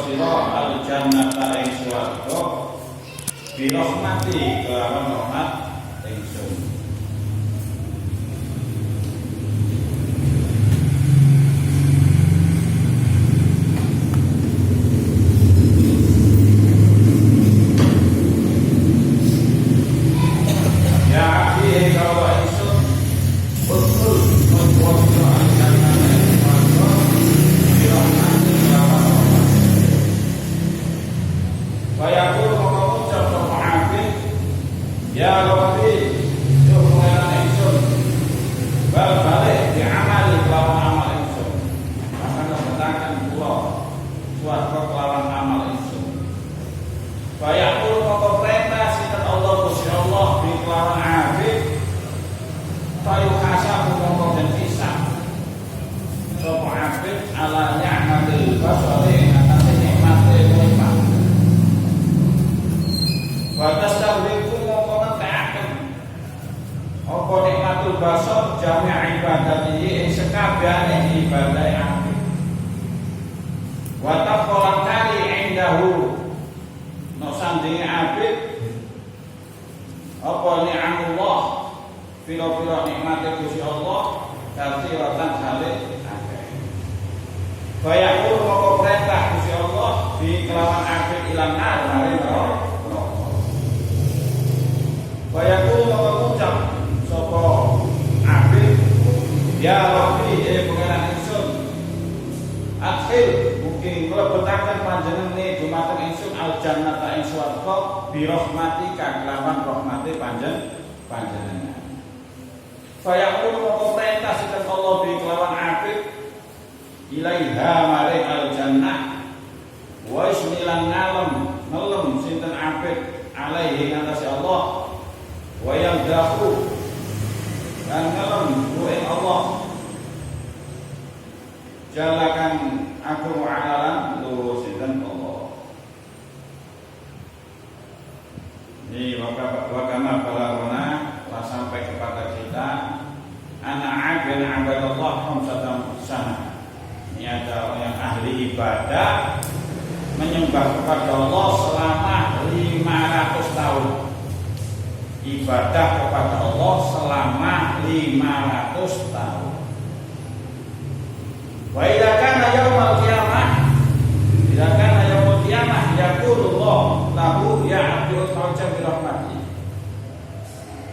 sira al jannata ing swarga bi rahmati kelawan rahmat ingsun.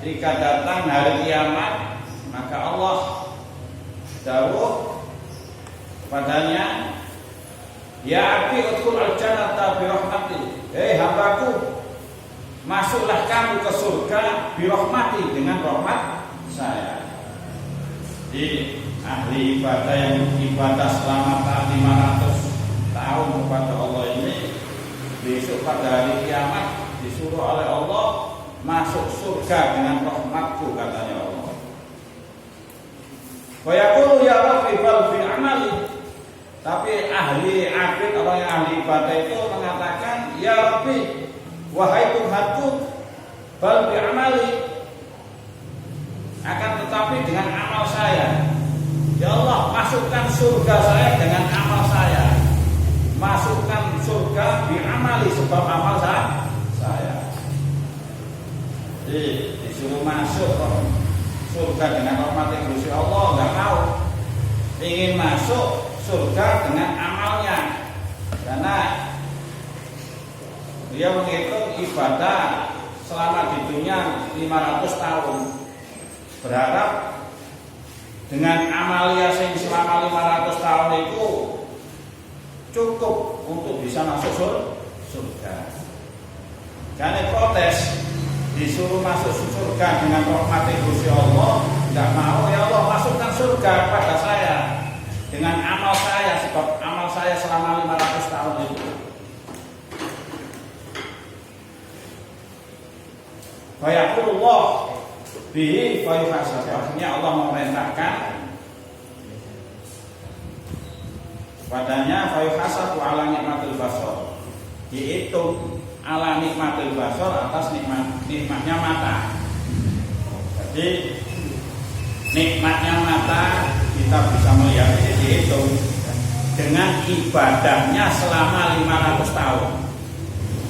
Jika datang hari kiamat, maka Allah dawuh padanya, ya abdi udkhul al-jannata bi rahmati. Hei hambaku, masuklah kamu ke surga bi rahmati, dengan rahmat saya. Di ahli ibadah yang ibadah selama 500 tahun kepada Allah ini, besok pada hari kiamat disuruh oleh Allah masuk surga dengan rahmatku, katanya Allah. Wa yaqulu ya rabbi bal fi amali. Tapi ahli abid, orang yang ahli ibadah itu mengatakan, ya rabbi, wahai Tuhanku, bal fi amali, akan tetapi dengan amal saya. Ya Allah, masukkan surga saya dengan amal saya. Masukkan surga bi amali, sebab amal saya. Jadi disuruh masuk surga dengan rahmat Gusti Allah, enggak mau. Ingin masuk surga dengan amalnya. Karena dia menghitung ibadah selama di dunia 500 tahun. Berharap dengan amalia yang selama 500 tahun itu cukup untuk bisa masuk surga. Karena protes, disuruh masuk surga dengan rahmat Gusti Allah, tidak mau. Ya Allah, masukkan surga pada saya dengan amal saya, sebab amal saya selama 500 tahun itu. Wa yaqulullah bihi fa yuhasab. Akhirnya Allah memerintahkan padanya fa yuhasabu ala nikmatul basar, dihitung ala nikmatul basar atas nikmatnya mata. Jadi nikmatnya mata kita bisa melihat ini dihitung dengan ibadahnya selama 500 tahun.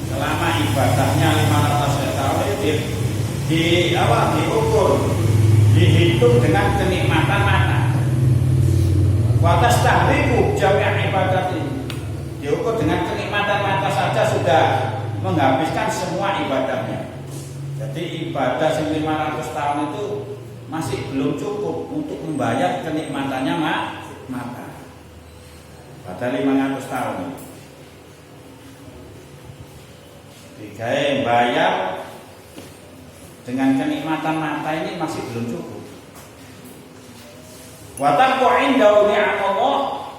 Selama ibadahnya 500 tahun itu diukur, dihitung dengan kenikmatan mata. Watas tahriku jami'a ibadat ini diukur dengan kenikmatan mata saja sudah menghabiskan semua ibadahnya. Jadi ibadah 500 tahun itu masih belum cukup untuk membayar kenikmatannya mata. Pada 500 tahun digawe bayar dengan kenikmatan mata ini masih belum cukup. Wa taqwa inda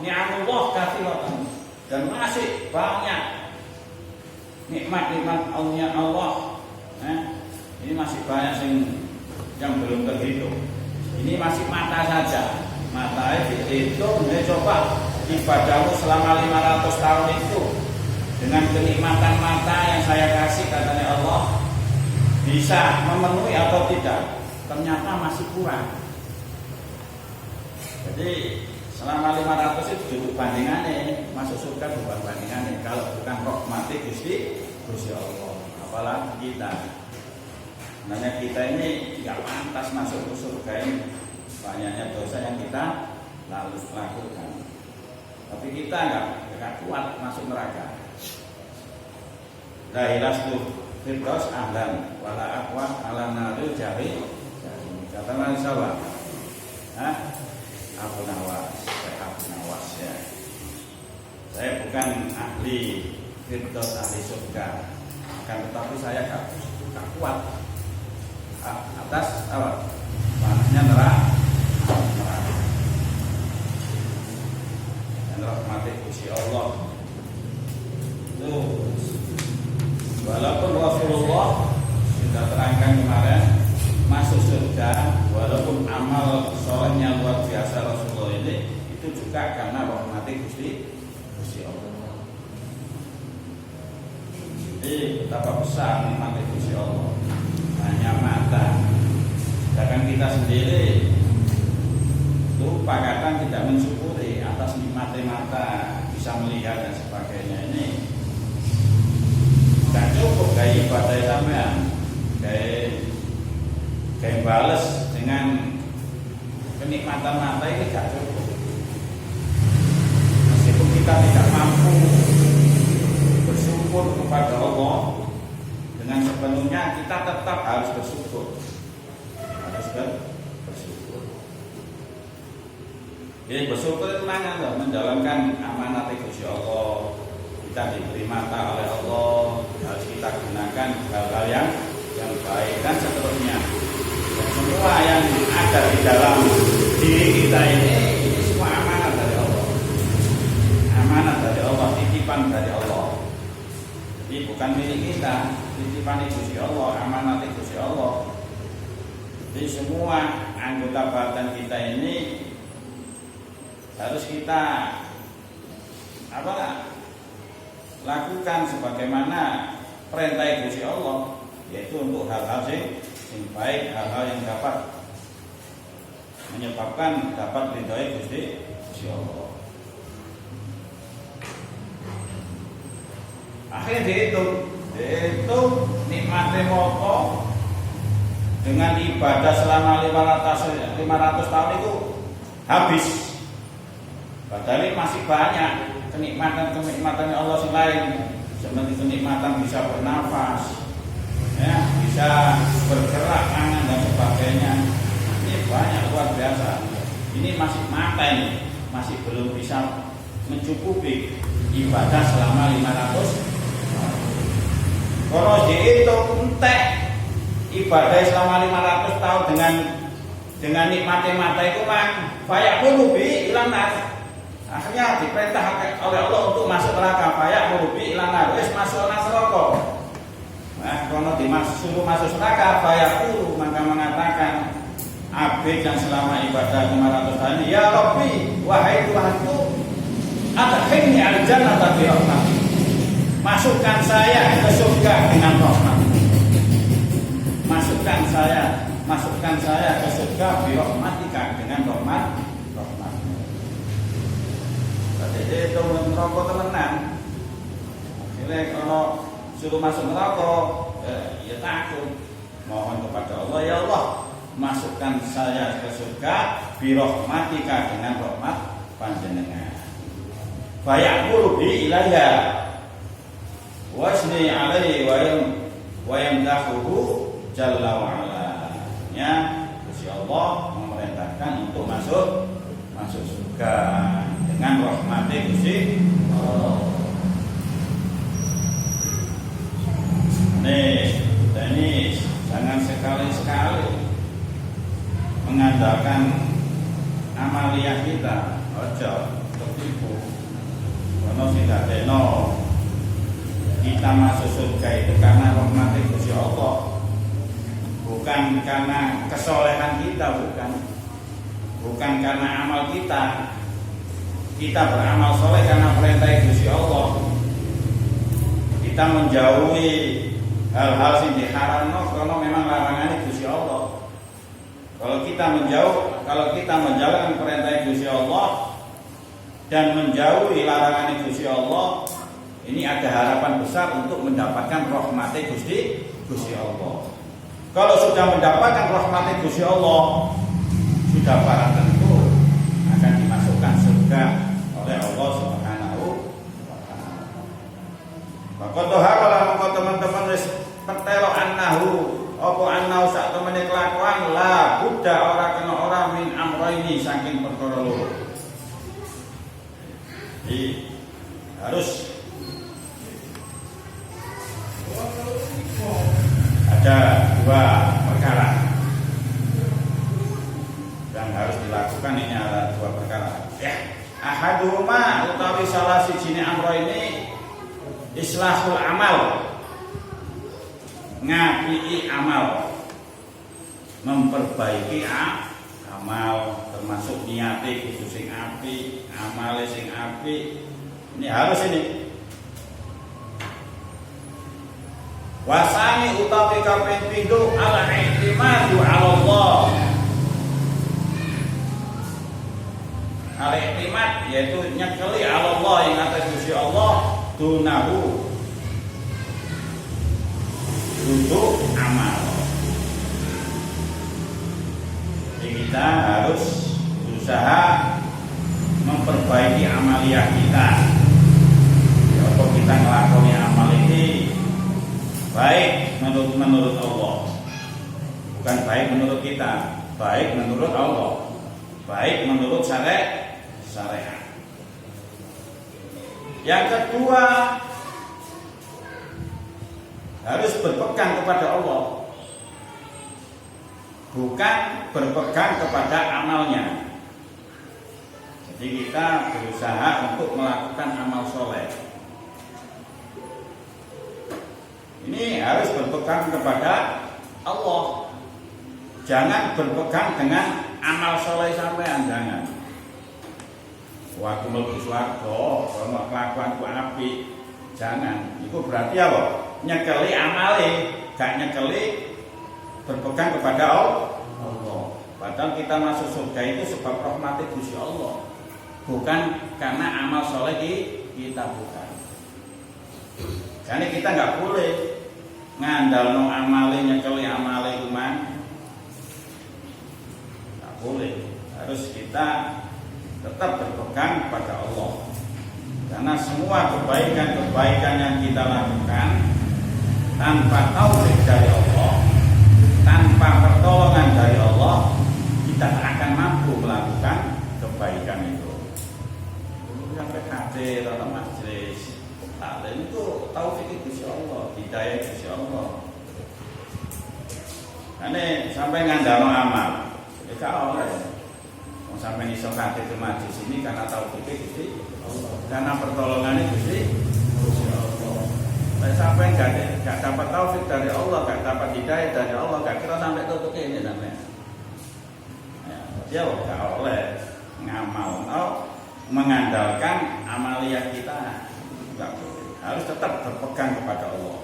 ni'amullah katsiratan, dan masih banyak nikmat-nikmat Allah. Ini masih banyak yang belum terhitung. Ini masih mata saja. Mata itu coba ibadahmu selama 500 tahun itu dengan kenikmatan mata yang saya kasih, katanya Allah, bisa memenuhi atau tidak? Ternyata masih kurang. Jadi selama 500 itu duduk bandingannya, masuk surga bukan bandingannya kalau bukan rahmati Gusti Allah. Apalagi kita. Sebenarnya kita ini tidak pantas masuk ke surga ini. Banyaknya dosa yang kita lakukan. Tapi kita enggak kuat masuk neraka. La ilastu firdaus ahlan wala aqwa ala naril jahil. Kata Nabi SAW. Abu Nawas ya. Saya bukan ahli firdaus, ahli surga. Akan tetapi saya enggak kuat atas apa? Panasnya neraka. Dan rahmati Gusti Allah. Walaupun Rasulullah sudah terangkan kemarin masuk surga, walaupun amal solehnya luar biasa Rasulullah ini, itu juga karena rahmati Gusti Allah. Jadi betapa besar nikmat Gusti Allah. Hanya mata. Sedangkan kita sendiri lupa, kadang tidak mensyukuri atas nikmatnya mata, bisa melihat dan sebagainya. Ini tidak cukup kayak ibadah sampean, kayak balas dengan kenikmatan mata ini tidak cukup. Meskipun kita tidak mampu bersyukur kepada Allah dengan sepenuhnya, kita tetap harus bersyukur. Jadi bersyukur itu mana? Menjalankan amanat Gusti Allah. Kita diberi mata oleh Allah, harus kita gunakan hal-hal yang baik dan seterusnya. Dan semua yang ada di dalam diri kita ini semua amanat dari Allah. Amanat dari Allah, titipan dari Allah. Jadi bukan milik kita, titipan Gusti Allah, amanat Gusti Allah. Jadi semua anggota badan kita ini harus kita lakukan sebagaimana perintah Gusti Allah, yaitu untuk hal-hal yang baik, hal-hal yang dapat menyebabkan dapat ridhoi Gusti Allah. Akhirnya dihitung nikmatnya mopo dengan ibadah selama 500 tahun itu habis. Padahal masih banyak kenikmatan Allah selain, seperti kenikmatan bisa bernafas, ya, bisa bergerak tangan dan sebagainya. Ini banyak, luar biasa. Ini masih mata ini, masih belum bisa mencukupi ibadah selama 500 tahun. Kalau dihitung entek ibadah selama 500 tahun dengan nikmatnya mata itu kan fayaqulu bi ilan nar. Akhirnya diperintah oleh Allah untuk masuk neraka. Fayaqulu bi ilan nar, wis masuk neraka. Nah, kalau disuruh masuk neraka, fayaqulu, maka mengatakan abid yang selama ibadah 500 tahun, ya Rabbi, wahai Tuhanku, adkhilni al-jannata bi rahmatik. Masukkan saya ke surga dengan rahmat. Masukkan saya ke surga bi rahmatika, dengan rahmat. Jadi itu merokok temenan. Ini kalau suruh masuk neraka, ya takut. Mohon kepada Allah, ya Allah, masukkan saya ke surga birahmatika dengan rahmat panjenengan. Fayaqulu bi ilayya wasni alaihi wa yamdahuhu jalla wa ala. Ya, Gusti Allah memerintahkan untuk masuk surga dengan rahmat Gusti Allah. Ini jangan sekali-sekali mengandalkan amaliyah kita, ojo tertipu. Karena tidak deno kita masuk surga itu karena rahmat Gusti Allah, bukan karena kesolehan kita, bukan karena amal kita. Kita beramal soleh karena perintah Gusti Allah. Kita menjauhi hal-hal yang diharamno karena memang larangan Gusti Allah. Kalau kita menjalankan perintah Gusti Allah dan menjauhi larangan Gusti Allah, ini ada harapan besar untuk mendapatkan rahmat Gusti Allah. Kalau sudah mendapatkan rahmat Gusti Allah, sudah barang tentu akan dimasukkan surga oleh Allah Subhanahu wa taala. Maka dohara maka teman-teman wis pertelo annahu apa annahu sak temene kelakuan la buddha ora kena ora min amraini saking perkara loro. Jadi harus ada dua perkara yang harus dilakukan. Ini ada dua perkara. Ya, ahaduhuma utawi salah sijine amraini islahul amal, ngapii amal, memperbaiki amal, termasuk niate kudu sing apik, amale sing apik. Ini harus ini. Wasani utawi kaping pindho al-i'timadu 'ala Allah. Al-i'timad yaitu nyekeli 'ala Allah yang atas Gusti Allah dunahu untuk amal. Jadi kita harus berusaha memperbaiki amaliyah kita. Kalau kita ngelakoni amal ini baik menurut Allah, bukan baik menurut kita, baik menurut Allah, baik menurut syariat. Yang kedua, harus berpegang kepada Allah, bukan berpegang kepada amalnya. Jadi kita berusaha untuk melakukan amal soleh. Ini harus berpegang kepada Allah. Jangan berpegang dengan amal soleh sampean, jangan. Waktu mlebu swarga, kalau kelakuanku apik, jangan. Itu berarti apa? Nyekeli amale, gak nyekeli berpegang kepada Allah. Padahal kita masuk surga itu sebab rahmat Gusti Allah, bukan karena amal soleh kita, bukan. Jadi kita nggak boleh ngandalno amale, nyekeli amale kuman, nggak boleh. Harus kita tetap berpegang kepada Allah, karena semua kebaikan-kebaikan yang kita lakukan tanpa taufik dari Allah, tanpa pertolongan dari Allah, kita tak akan mampu melakukan kebaikan itu. Sampai hadir dalam majelis taklim itu taufik Gusti Allah, hidayah Gusti Allah. Karena sampai ngandalno amal, kita oleh sampai iso hadir ke majelis ini karena taufik Gusti Allah, karena pertolongannya Gusti Allah. Saya sampai gak dapat taufik dari Allah, gak dapat hidayah dari Allah, gak kira sampai tutup ini sampai. Ya, gak oleh ngamal, mengandalkan amaliyah kita, gak boleh. Harus tetap berpegang kepada Allah.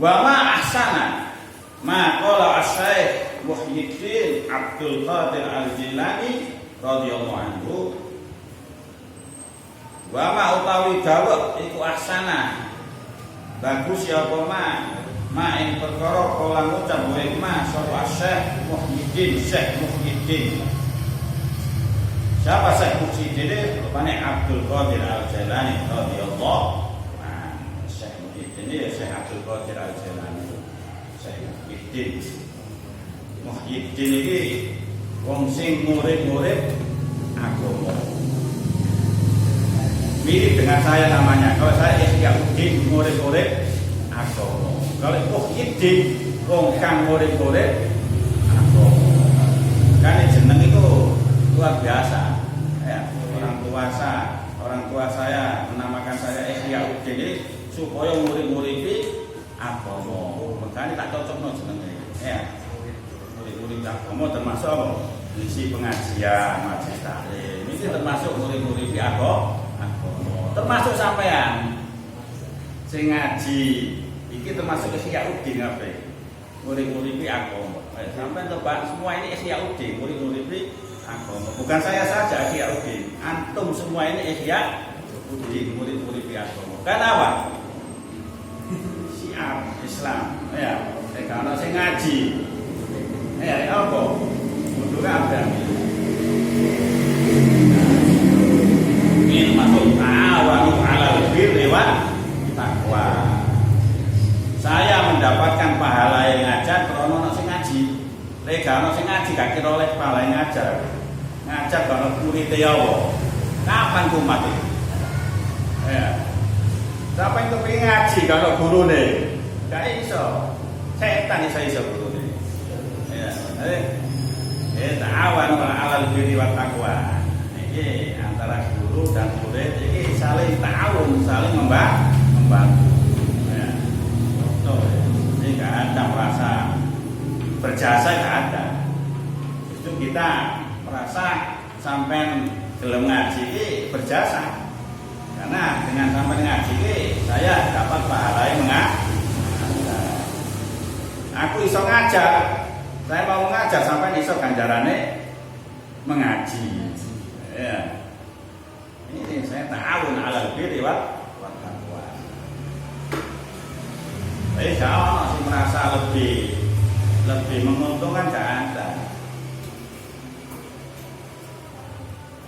Wa ma ahsana ma qala asy-syaikh Muhyiddin Abdul Qadir Al-Jilani radhiyallahu anhu. Wa ma utawi dawuh iku ahsana bagus ya apa ma ing perkara kala ngucap wa ma sapa Syekh Muhyiddin. Siapa Syekh Muhyiddin? Rupane Abdul Qadir Al-Jilani radhiyallahu anhu. Syekh Muhyiddin ya Syekh Abdul Qadir Al-Jilani. Syekh Muhyiddin iki wong sing murid-murid agama. Mirip dengan saya namanya. Kalau saya Ihyaudin, murid-murid agama. Kalau Muhyiddin, wong kang murid-murid agama. Kan jeneng itu luar biasa. Ya, orang tua saya menamakan saya Ihyaudin supaya murid-murid agama. Makanya tak cocokno jenenge. Ya. Murid-murid agama termasuk apa? Isi pengajian, majelis taklim. Ini termasuk murid-murid agama. Termasuk sampean sing ngaji iki termasuk Ihyaudin kabeh. Murid-murid agama. Sampean tebak semua ini Ihyaudin, murid-murid agama. Bukan saya saja Ihyaudin. Antum semua ini Ihyaudin, murid-murid agama. Kenapa? Syiar Islam. Ya, karena sing ngaji. Ya, apa? Kudu kabeh. Ini masuk ta'awanu 'alal birri wat taqwa. Saya mendapatkan pahala yang ngajar karena sing ngaji. Lek ana sing ngaji gak kira oleh pahala yang ngajar. Ngajar karena murid ya Allah. Kapan kumat iki? Ya. Siapa yang kepengin ngaji kalau gurune? Gak iso. Setan iso gurune. Ya. Ta'awanu 'alal birri wat taqwa. Iki antara guru dan murid ini saling ta'awun, saling membantu. Ya. Betul. Ini gak ada merasa berjasa, gak ada. Itu kita merasa sampai gelem ngaji ini berjasa. Karena dengan sampai ngaji ini saya dapat pahala yang mengajar. Aku iso ngajar. Saya mau ngajar sampai iso ganjarane mengaji. Ya. Ini saya ta'awun 'alal birri wat taqwa. Tapi kalau masih merasa lebih menguntungkan gak ada.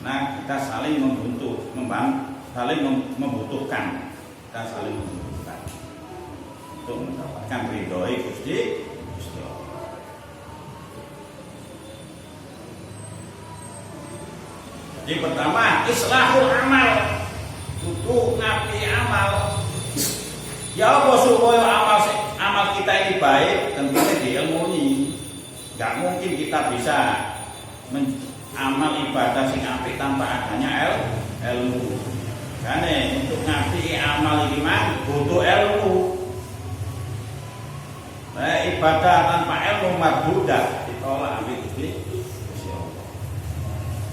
Nah, kita saling membutuhkan. Kita saling membutuhkan untuk mendapatkan ridhoi Gusti Allah. Yang pertama, islahul amal. Kudu ngapi amal. Ya apa supaya amal kita ini baik, tentunya diilmuni. Gak mungkin kita bisa amal ibadah sing apik tanpa adanya ilmu. Karena untuk ngapi amal ini butuh ilmu. Ibadah tanpa ilmu mardudah, ditolak ambil Gusti.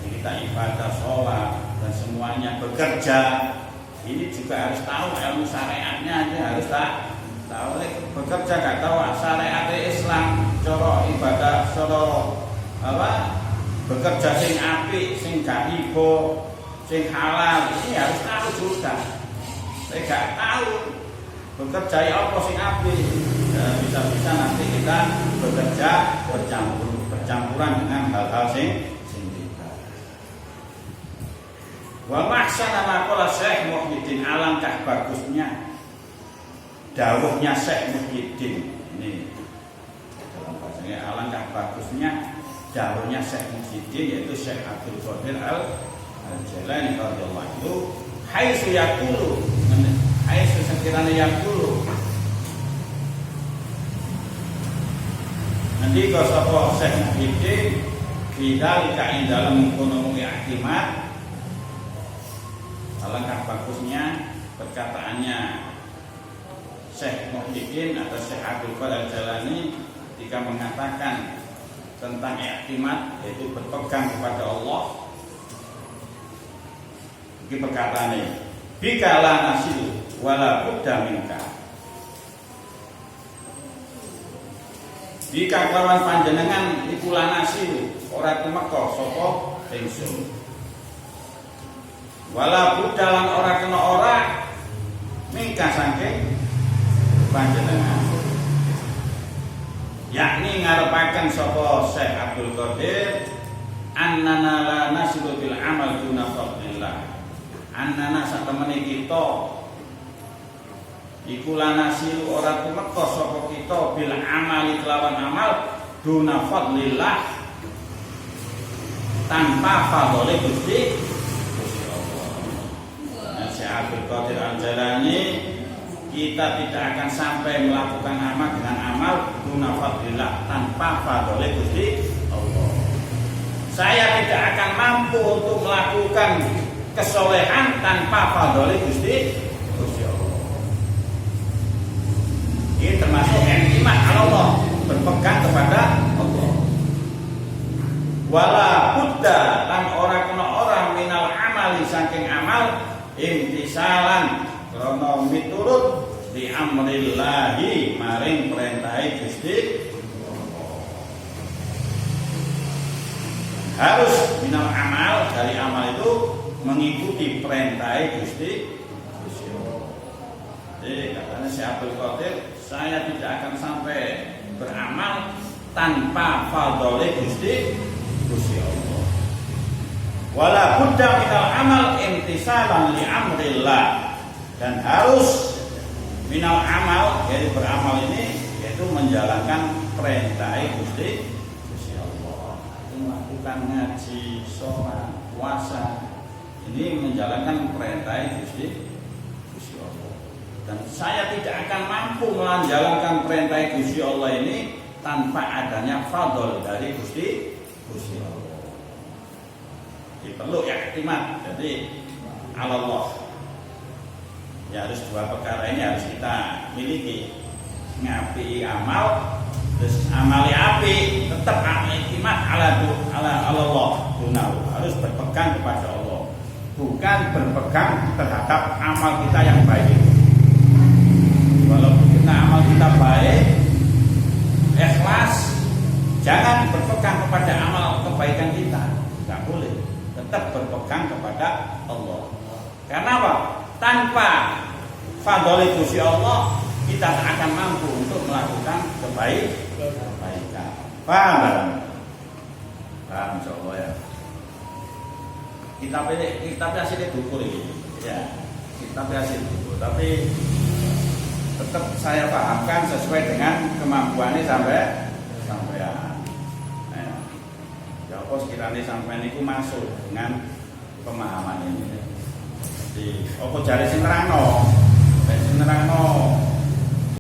Kita ibadah, sholat dan semuanya bekerja, ini juga harus tahu ilmu syariatnya aja harus tahu. Bekerja gak tahu syariat Islam, coro ibadah, coro apa? Bekerja sing apik, sing gak ibo, sing halal, ini harus tahu juga. Saya gak tahu bekerja apa sing apik, bisa-bisa nanti kita bekerja bercampuran dengan hal-hal sing wa mahsana maqala Syekh Muhyiddin, alangkah bagusnya dawuhnya Syekh Muhyiddin. Ini dalam bahasanya alangkah bagusnya dawuhnya Syekh Muhyiddin, yaitu Syekh Abdul Qadir Al-Jilani radhiyallahu anhu, haitsu yaqulu, haitsu sekiranya yaqulu. Nanti kalau sapa Syekh Muhyiddin bidzalika ing dalam ekonomi akimat. Alangkah bagusnya perkataannya Syekh Muhyiddin atau Syekh Abdul Qadir Al-Jilani ketika mengatakan tentang i'timad, yaitu berpegang kepada Allah. Ini perkataannya, bika la nasilu wala budda minka. Jika kelawan panjenengan iku lanasi ora tumeka sapa ingsun. Wala budalan ora kena ora mingka saking panjenengan. Yakni ngarepaken sapa Syekh Abdul Qadir annana la nasilu bil amal duna fadlillah. Annana satemene kita iku lanasilu ora tumeka sapa kita bil amali kelawan amal duna fadlillah tanpa fadhole Gusti Allah. Syekh Abdul Qadir Al-Jailani, kita tidak akan sampai melakukan amal dengan amal duna fadlillah tanpa fadhole Gusti Allah. Saya tidak akan mampu untuk melakukan kesolehan tanpa fadhole Gusti Allah. Ini termasuk iman Allah, berpegang kepada Allah. Wala budda lan ora kena orang minal amali saking amal imtisalan krana miturut di amrillahi maring perintahe Gusti. Harus minal amal, dari amal itu mengikuti perintahe Gusti Allah. Jadi katanya Syekh Abdul Qadir, saya tidak akan sampai beramal tanpa fadhole Gusti Allah. Wala budda minal amal imtisalan li amrillah, dan harus minal amal, jadi beramal ini yaitu menjalankan perintah Gusti Allah. Itu melakukan ngaji, sholat, puasa, ini menjalankan perintah Gusti Allah. Dan saya tidak akan mampu menjalankan perintah Gusti Allah ini tanpa adanya fadl dari Gusti Allah. Jadi perlu iktimat, jadi Allah. Ya harus dua perkara ini harus kita miliki. Ngapi amal, terus amali api, tetap iktimat ala Allah. Harus berpegang kepada Allah, bukan berpegang terhadap amal kita yang baik. Walaupun kita amal kita baik, ikhlas, jangan berpegang kepada amal kebaikan kita, nggak boleh. Tetap berpegang kepada Allah. Karena apa? Tanpa fadhole Gusti Allah, kita tak akan mampu untuk melakukan kebaikan. Paham kan? Paham insyaallah ya. Kita hasilnya dukur ini. Ya, kita hasil dukur. Tapi tetap saya pahamkan sesuai dengan kemampuannya sampai ya. Ya apa sekiranya sampai niku masuk dengan pemahaman ini. Jadi apa jare sing nerangno?